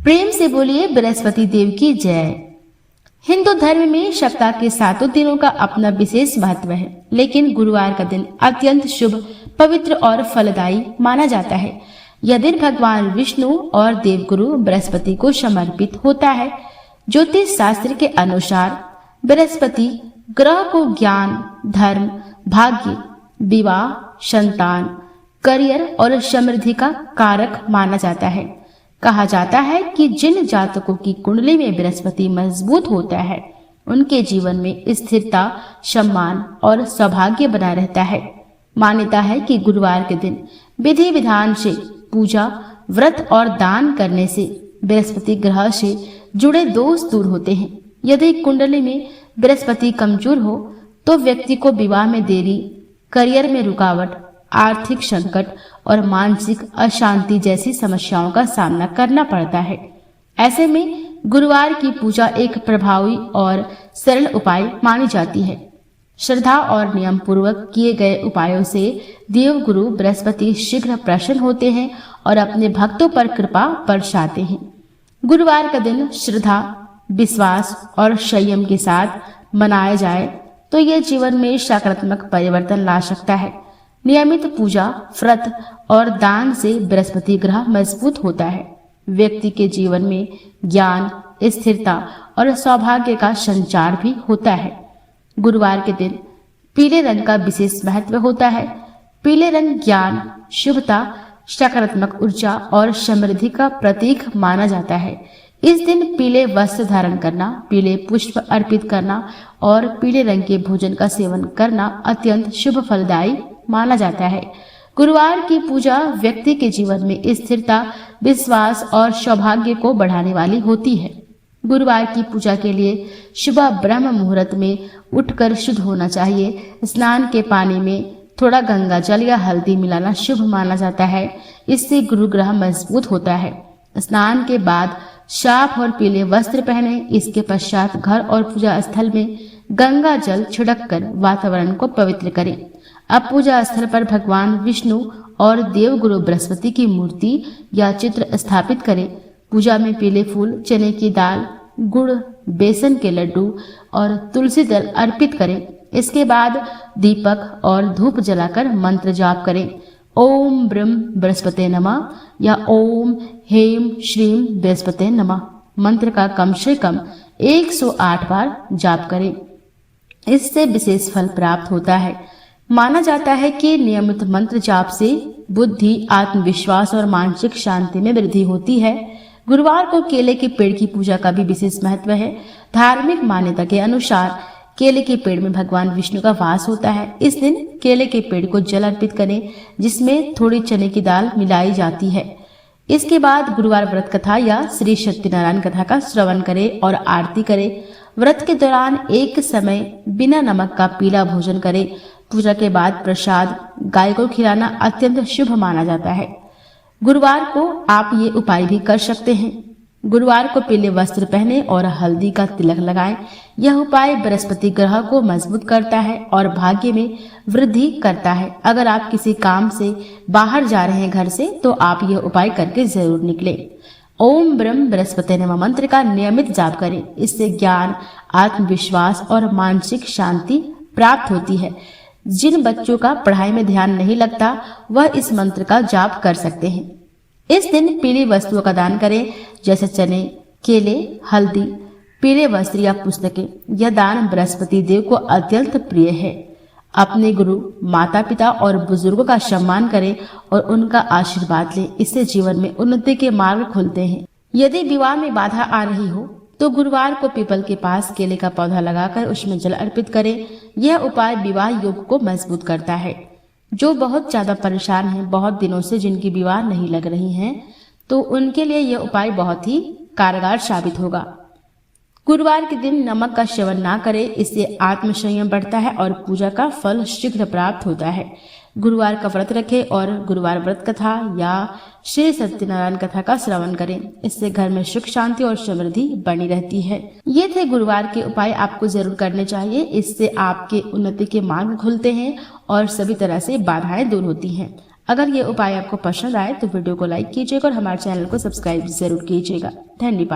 प्रेम से बोलिए बृहस्पति देव की जय। हिंदू धर्म में सप्ताह के 7 दिनों का अपना विशेष महत्व है, लेकिन गुरुवार का दिन अत्यंत शुभ, पवित्र और फलदायी माना जाता है। यह दिन भगवान विष्णु और देवगुरु बृहस्पति को समर्पित होता है। ज्योतिष शास्त्र के अनुसार बृहस्पति ग्रह को ज्ञान, धर्म, भाग्य, विवाह, संतान, करियर और समृद्धि का कारक माना जाता है। कहा जाता है कि जिन जातकों की कुंडली में बृहस्पति मजबूत होता है, उनके जीवन में स्थिरता, सम्मान और सौभाग्य बना रहता है। मान्यता है कि गुरुवार के दिन विधि विधान से पूजा, व्रत और दान करने से बृहस्पति ग्रह से जुड़े दोष दूर होते हैं। यदि कुंडली में बृहस्पति कमजोर हो तो व्यक्ति को विवाह में देरी, करियर में रुकावट, आर्थिक संकट और मानसिक अशांति जैसी समस्याओं का सामना करना पड़ता है। ऐसे में गुरुवार की पूजा एक प्रभावी और सरल उपाय मानी जाती है। श्रद्धा और नियम पूर्वक किए गए उपायों से देवगुरु बृहस्पति शीघ्र प्रसन्न होते हैं और अपने भक्तों पर कृपा बरसाते हैं। गुरुवार का दिन श्रद्धा, विश्वास और संयम के साथ मनाया जाए तो यह जीवन में सकारात्मक परिवर्तन ला सकता है। नियमित पूजा, व्रत और दान से बृहस्पति ग्रह मजबूत होता है। व्यक्ति के जीवन में ज्ञान, स्थिरता और सौभाग्य का संचार भी होता है। गुरुवार के दिन पीले रंग का विशेष महत्व होता है। पीले रंग ज्ञान, शुभता, सकारात्मक ऊर्जा और समृद्धि का प्रतीक माना जाता है। इस दिन पीले वस्त्र धारण करना, पीले पुष्प अर्पित करना और पीले रंग के भोजन का सेवन करना अत्यंत शुभ फलदायी माना जाता है। गुरुवार की पूजा व्यक्ति के जीवन में स्थिरता, विश्वास और सौभाग्य को बढ़ाने वाली होती है। गुरुवार की पूजा के लिए सुबह ब्रह्म मुहूर्त में उठकर शुद्ध होना चाहिए। स्नान के पानी में थोड़ा गंगा जल या हल्दी मिलाना शुभ माना जाता है। इससे गुरु ग्रह मजबूत होता है। स्नान के बाद साफ और पीले वस्त्र पहने। इसके पश्चात घर और पूजा स्थल में गंगा जल छिड़क कर वातावरण को पवित्र करें। अब पूजा स्थल पर भगवान विष्णु और देवगुरु बृहस्पति की मूर्ति या चित्र स्थापित करें। पूजा में पीले फूल, चने की दाल, गुड़, बेसन के लड्डू और तुलसी दल अर्पित करें। इसके बाद दीपक और धूप जलाकर मंत्र जाप करें। ओम ब्रह्म बृहस्पते नमः या ओम हेम श्रीम बृहस्पते नमः मंत्र का कम से कम 108 बार जाप करें। इससे विशेष फल प्राप्त होता है। माना जाता है कि नियमित मंत्र जाप से बुद्धि, आत्मविश्वास और मानसिक शांति में वृद्धि होती है। गुरुवार को केले के पेड़ की पूजा का भी विशेष महत्व है। धार्मिक मान्यता के अनुसार केले के पेड़ में भगवान विष्णु का वास होता है। इस दिन केले के पेड़ को जल अर्पित करें, जिसमें थोड़ी चने की दाल मिलाई जाती है। इसके बाद गुरुवार व्रत कथा या श्री सत्यनारायण कथा का श्रवण करें और आरती करें। व्रत के दौरान एक समय बिना नमक का पीला भोजन करें। पूजा के बाद प्रसाद गाय को खिलाना अत्यंत शुभ माना जाता है। गुरुवार को आप ये उपाय भी कर सकते हैं। गुरुवार को पीले वस्त्र पहने और हल्दी का तिलक लगाएं। यह उपाय बृहस्पति ग्रह को मजबूत करता है और भाग्य में वृद्धि करता है। अगर आप किसी काम से बाहर जा रहे हैं घर से, तो आप यह उपाय करके जरूर निकलें। ओम ब्रह्म बृहस्पति नमः मंत्र का नियमित जाप करें। इससे ज्ञान, आत्मविश्वास और मानसिक शांति प्राप्त होती है। जिन बच्चों का पढ़ाई में ध्यान नहीं लगता, वह इस मंत्र का जाप कर सकते हैं। इस दिन पीली वस्तुओं का दान करें, जैसे चने, केले, हल्दी, पीले वस्त्र या पुस्तकें। यह दान बृहस्पति देव को अत्यंत प्रिय है। अपने गुरु, माता पिता और बुजुर्गों का सम्मान करें और उनका आशीर्वाद लें। इससे जीवन में उन्नति के मार्ग खुलते हैं। यदि विवाह में बाधा आ रही हो तो गुरुवार को पीपल के पास केले का पौधा लगाकर उसमें जल अर्पित करें। यह उपाय विवाह योग को मजबूत करता है। जो बहुत ज्यादा परेशान हैं, बहुत दिनों से जिनकी विवाह नहीं लग रही हैं, तो उनके लिए यह उपाय बहुत ही कारगर साबित होगा। गुरुवार के दिन नमक का सेवन ना करें, इससे आत्मसंयम बढ़ता है और पूजा का फल शीघ्र प्राप्त होता है। गुरुवार का व्रत रखें और गुरुवार व्रत कथा या श्री सत्यनारायण कथा का श्रवण करें। इससे घर में सुख, शांति और समृद्धि बनी रहती है। ये थे गुरुवार के उपाय, आपको जरूर करने चाहिए। इससे आपके उन्नति के मार्ग खुलते हैं और सभी तरह से बाधाएं दूर होती हैं। अगर ये उपाय आपको पसंद आए तो वीडियो को लाइक कीजिएगा और हमारे चैनल को सब्सक्राइब जरूर कीजिएगा। धन्यवाद।